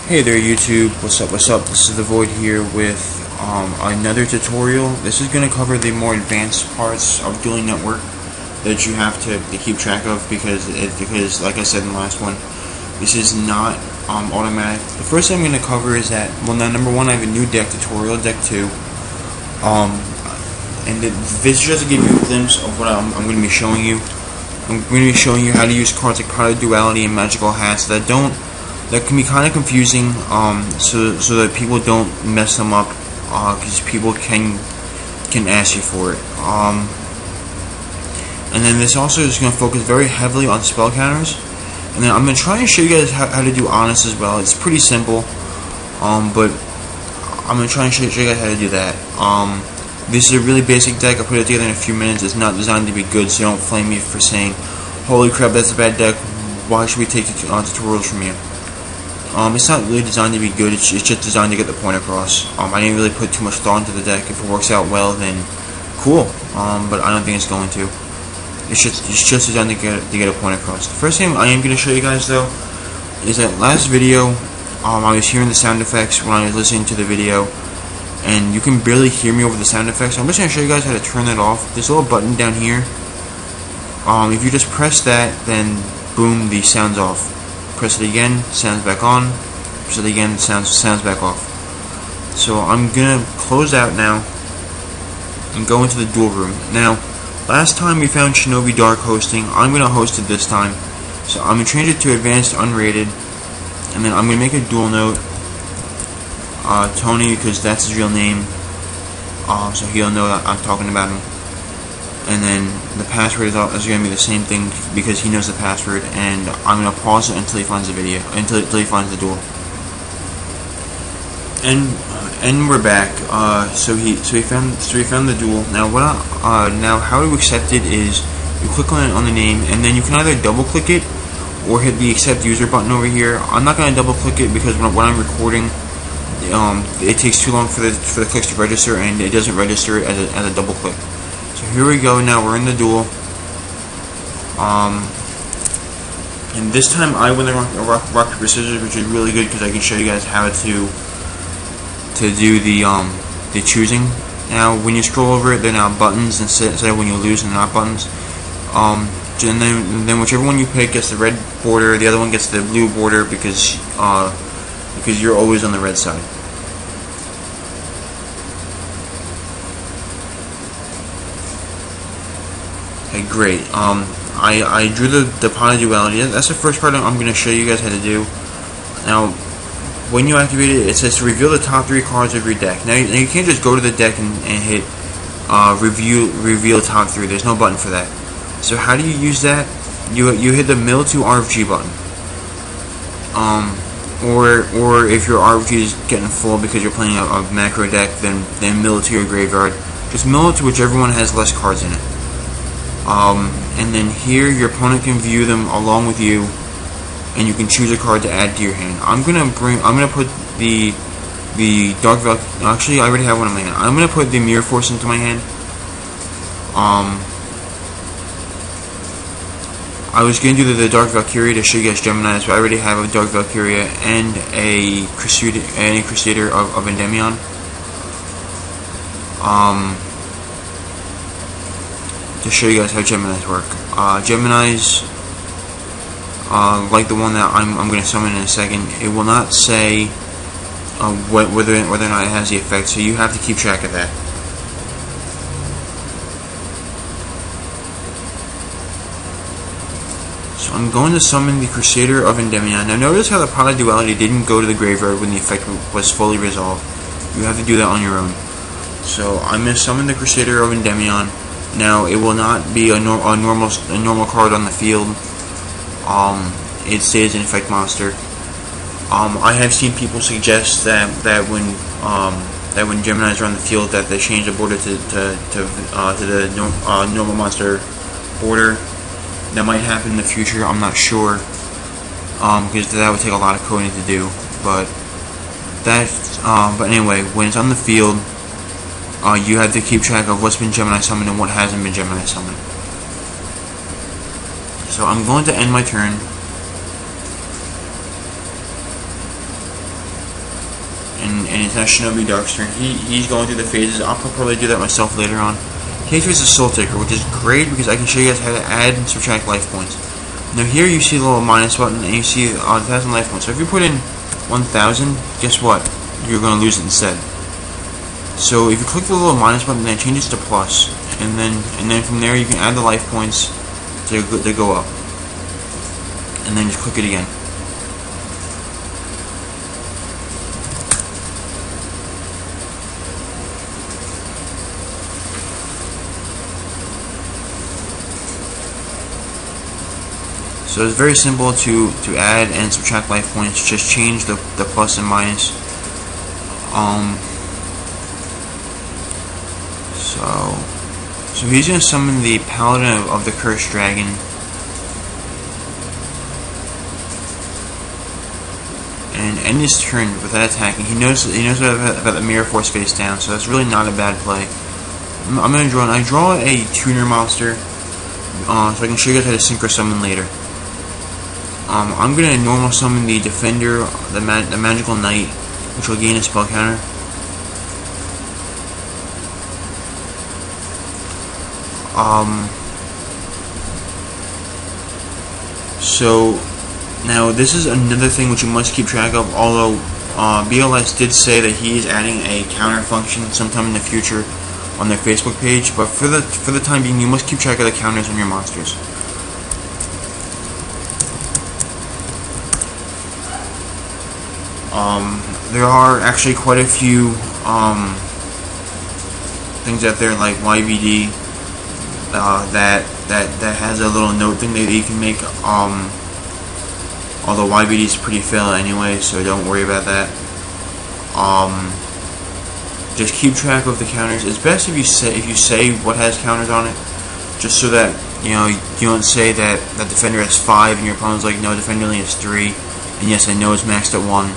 Hey there YouTube, what's up, this is the Void here with another tutorial. This is going to cover the more advanced parts of Dueling Network that you have to keep track of because like I said in the last one, this is not automatic. The first thing I'm going to cover is that, well, now number one, I have a new deck tutorial, deck 2, and this is just to give you a glimpse of what I'm going to be showing you. I'm going to be showing you how to use cards like Pot of Duality and Magical Hats that can be kind of confusing, so that people don't mess them up, because people can ask you for it. And then this also is going to focus very heavily on spell counters. And then I'm going to try and show you guys how to do honest as well. It's pretty simple, but I'm going to try and show you guys how to do that. This is a really basic deck. I put it together in a few minutes. It's not designed to be good, so don't flame me for saying, holy crap, that's a bad deck, why should we take tutorials from you? It's not really designed to be good, it's just designed to get the point across. I didn't really put too much thought into the deck. If it works out well, then cool, but I don't think it's going to. It's just designed to get a point across. The first thing I am going to show you guys, though, is that last video, I was hearing the sound effects when I was listening to the video, and you can barely hear me over the sound effects. I'm just going to show you guys how to turn that off. There's a little button down here. If you just press that, then boom, the sound's off. Press it again, sound's back on. Press it again, sound's back off. So I'm gonna close out now and go into the duel room. Now, last time we found Shinobi Dark hosting. I'm gonna host it this time. So I'm gonna change it to advanced unrated, and then I'm gonna make a duel note. Tony, because that's his real name. So he'll know that I'm talking about him. And then the password is going to be the same thing because he knows the password, and I'm going to pause it until he finds the video, until he finds the duel. And we're back. So he found the duel. Now now how to accept it is you click on the name, and then you can either double click it or hit the accept user button over here. I'm not going to double click it because when I'm recording, it takes too long for the clicks to register, and it doesn't register it as a double click. So here we go. Now we're in the duel, and this time I win the rock paper scissors, which is really good because I can show you guys how to do the choosing. Now when you scroll over it, they're now buttons instead of when you lose, and not buttons. And then whichever one you pick gets the red border, the other one gets the blue border because you're always on the red side. Okay, great. I drew the Pot of Duality. That's the first part I'm going to show you guys how to do. Now, when you activate it, it says to reveal the top 3 cards of your deck. Now you can't just go to the deck and hit reveal top 3. There's no button for that. So how do you use that? You hit the mill to RFG button. Or if your RFG is getting full because you're playing a macro deck, then mill it to your graveyard. Just mill it to whichever one has less cards in it. And then here your opponent can view them along with you, and you can choose a card to add to your hand. I'm gonna put the Dark Val. Actually, I already have one in my hand. I'm gonna put the Mirror Force into my hand. I was gonna do the Dark Valkyria to show you guys Gemini, but I already have a Dark Valkyria and a Crusader of Endymion. To show you guys how Geminis work. Geminis, like the one that I'm going to summon in a second, it will not say whether or not it has the effect, so you have to keep track of that. So I'm going to summon the Crusader of Endymion. Now notice how the Pot of Duality didn't go to the graveyard when the effect was fully resolved. You have to do that on your own. So I'm going to summon the Crusader of Endymion. Now it will not be a normal card on the field. It stays an effect monster. I have seen people suggest that when Geminis are on the field, that they change the border to the normal monster border. That might happen in the future. I'm not sure, because that would take a lot of coding to do. But anyway, when it's on the field, you have to keep track of what's been Gemini summoned and what hasn't been Gemini summoned. So I'm going to end my turn. and it's not Shinobi Darkstern. He's going through the phases. I'll probably do that myself later on. He activates the Soul Taker, which is great because I can show you guys how to add and subtract life points. Now here you see the little minus button and you see 1,000 life points. So if you put in 1,000, guess what? You're going to lose it instead. So if you click the little minus button, then it changes to plus, and then from there you can add the life points to go up, and then just click it again. So it's very simple to add and subtract life points. Just change the plus and minus. So he's going to summon the Paladin of the Cursed Dragon. And end his turn without attacking. He knows about the Mirror Force face down, so that's really not a bad play. I'm going to draw a tuner monster, so I can show you guys how to Synchro summon later. I'm going to normal summon the Defender, the Magical Knight, which will gain a spell counter. So now this is another thing which you must keep track of, although BLS did say that he is adding a counter function sometime in the future on their Facebook page, but for the time being you must keep track of the counters on your monsters. There are actually quite a few things out there like YVD that has a little note thing that you can make, although YVD is pretty fail anyway, so don't worry about that. Just keep track of the counters. It's best if you say what has counters on it, just so that you don't say that Defender has 5 and your opponent's like, no, Defender only has 3, and yes, I know it's maxed at 1.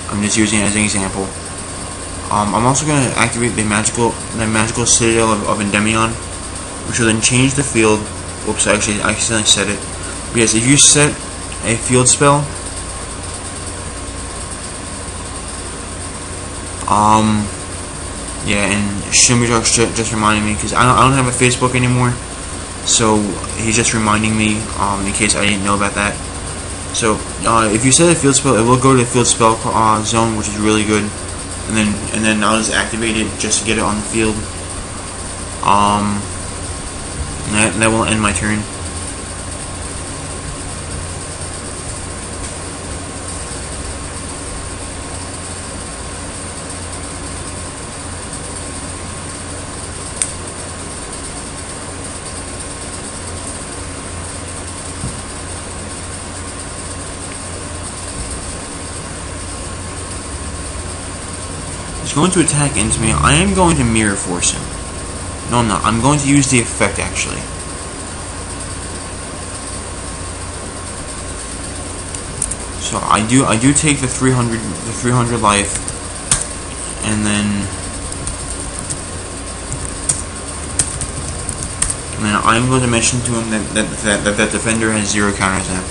I'm just using it as an example. I'm also going to activate the magical Citadel of Endymion, which will then change the field. Whoops, I accidentally said it. Because if you set a field spell, yeah, and Shinobi just reminded me, because I don't have a Facebook anymore, so he's just reminding me in case I didn't know about that. So if you set a field spell, it will go to the field spell zone, which is really good, and then I'll just activate it just to get it on the field. And that will end my turn. He's going to attack into me. I am going to Mirror Force him. No, I'm not. I'm going to use the effect, actually. So I do take the 300 life, and then I'm going to mention to him that Defender has 0 counters now.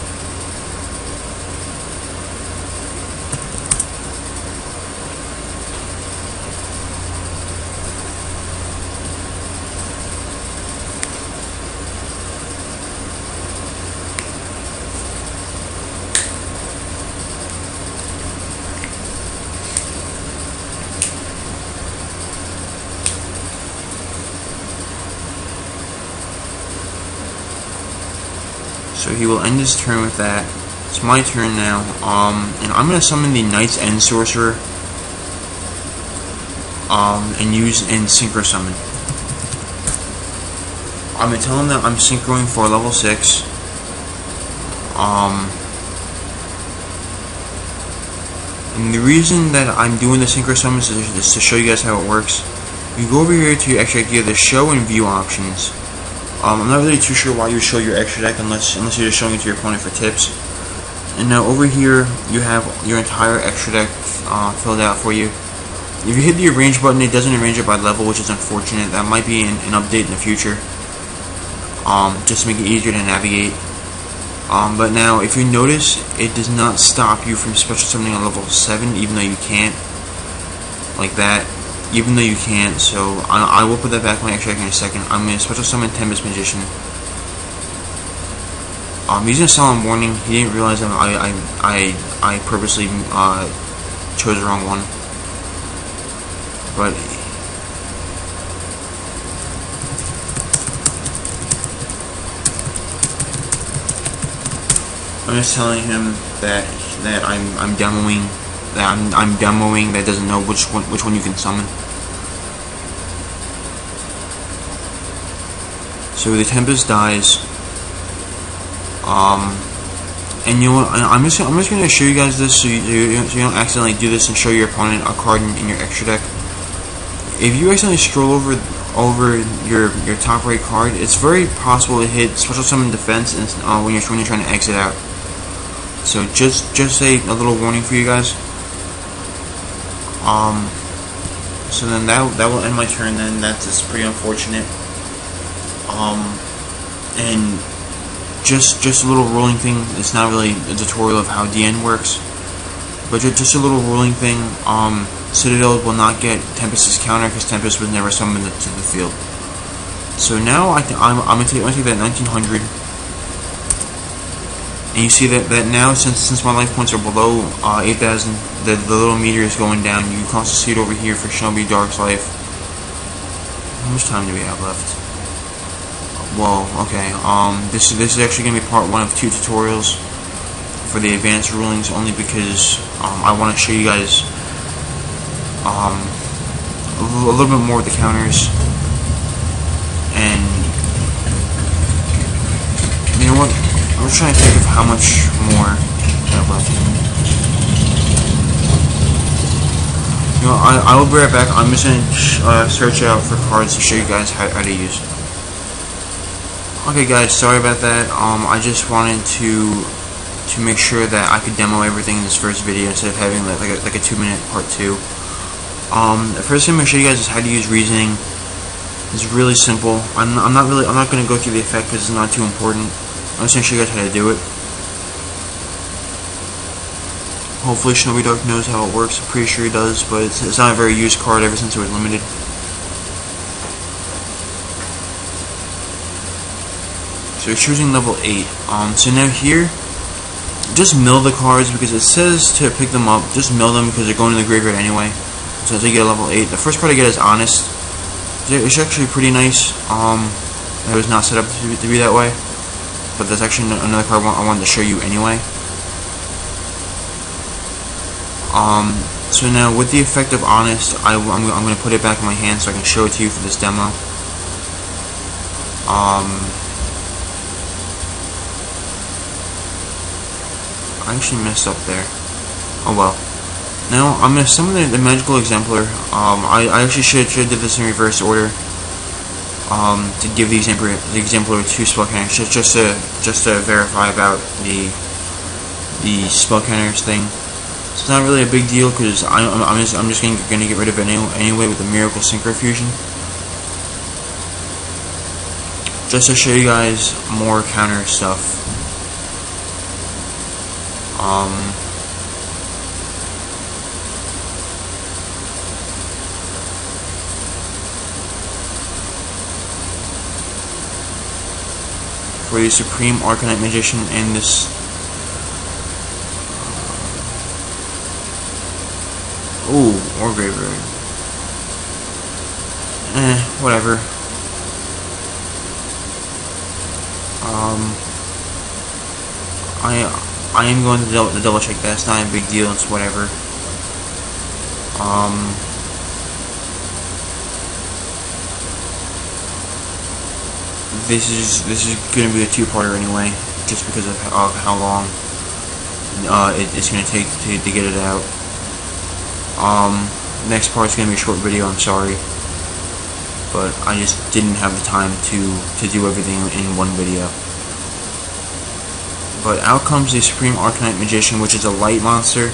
So he will end his turn with that. It's my turn now. And I'm gonna summon the Knight's End Sorcerer. And use Synchro Summon. I'm gonna tell him that I'm synchroing for level 6. And the reason that I'm doing the Synchro Summon is to show you guys how it works. You go over here to your extra deck, you have the Show and View options. I'm not really too sure why you show your extra deck unless you're just showing it to your opponent for tips. And now over here you have your entire extra deck filled out for you. If you hit the arrange button, it doesn't arrange it by level, which is unfortunate. That might be an update in the future, just to make it easier to navigate. But now, if you notice, it does not stop you from special summoning on level 7, even though you can't. like that, even though you can't. So I will put that back in my extra deck in a second. I'm going to special summon Tempest Magician. Using a Solemn Warning. He didn't realize that I purposely chose the wrong one. But I'm just telling him that I'm demoing that doesn't know which one you can summon. So the Tempest dies. And you know what? I'm just gonna show you guys this so you don't accidentally do this and show your opponent a card in your extra deck. If you accidentally scroll over your top right card, it's very possible to hit Special Summon Defense when you're trying to exit out. So just a little warning for you guys. So then that will end my turn. Then that's pretty unfortunate. And just a little rolling thing. It's not really a tutorial of how DN works, but just a little rolling thing. Citadel will not get Tempest's counter because Tempest was never summoned to the field. So now I'm gonna take that 1900. And you see that now, since my life points are below 8,000, the little meter is going down. You can also see it over here for Shinobi Dark's life. How much time do we have left? Well, okay. This is actually gonna be part 1 of 2 tutorials for the advanced rulings, only because I want to show you guys a little bit more of the counters. And you know what? I'm just trying to think of how much more I have left. You know, I will be right back. I'm just gonna search out for cards to show you guys how to use. Okay, guys, sorry about that. I just wanted to make sure that I could demo everything in this first video instead of having like a 2-minute part 2. The first thing I'm gonna show you guys is how to use reasoning. It's really simple. I'm not gonna go through the effect because it's not too important. I'm just gonna show you guys how to do it. Hopefully Shinobi Dark knows how it works. I'm pretty sure he does, but it's not a very used card ever since it was limited. So you're choosing level 8. So now here, just mill the cards because it says to pick them up. Just mill them because they're going to the graveyard anyway. So as you get a level 8, the first card I get is Honest. It's actually pretty nice. It was not set up to be that way, but that's actually another card I wanted to show you anyway. So now with the effect of Honest, I'm going to put it back in my hand so I can show it to you for this demo. I actually messed up there. Oh well. Now I'm going to summon the Magical Exemplar. I actually should have did this in reverse order. To give the Exemplar 2 spell counters, just to verify about the spell counters thing. It's not really a big deal because I'm just going to get rid of it anyway with the Miracle Synchro Fusion. Just to show you guys more counter stuff. For the Supreme Arcanite Magician and this or Graveyard. Whatever. I am going to double check that. It's not a big deal. It's whatever. This is going to be a 2-parter anyway, just because of how long it's going to take to get it out. Next part is going to be a short video. I'm sorry, but I just didn't have the time to do everything in one video. But out comes the Supreme Arcanite Magician, which is a light monster.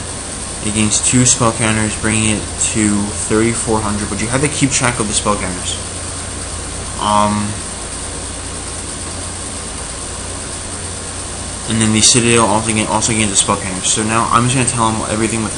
It gains 2 spell counters, bringing it to 3,400. But you have to keep track of the spell counters. And then the Citadel also gains a spell counter. So now I'm just going to tell him everything with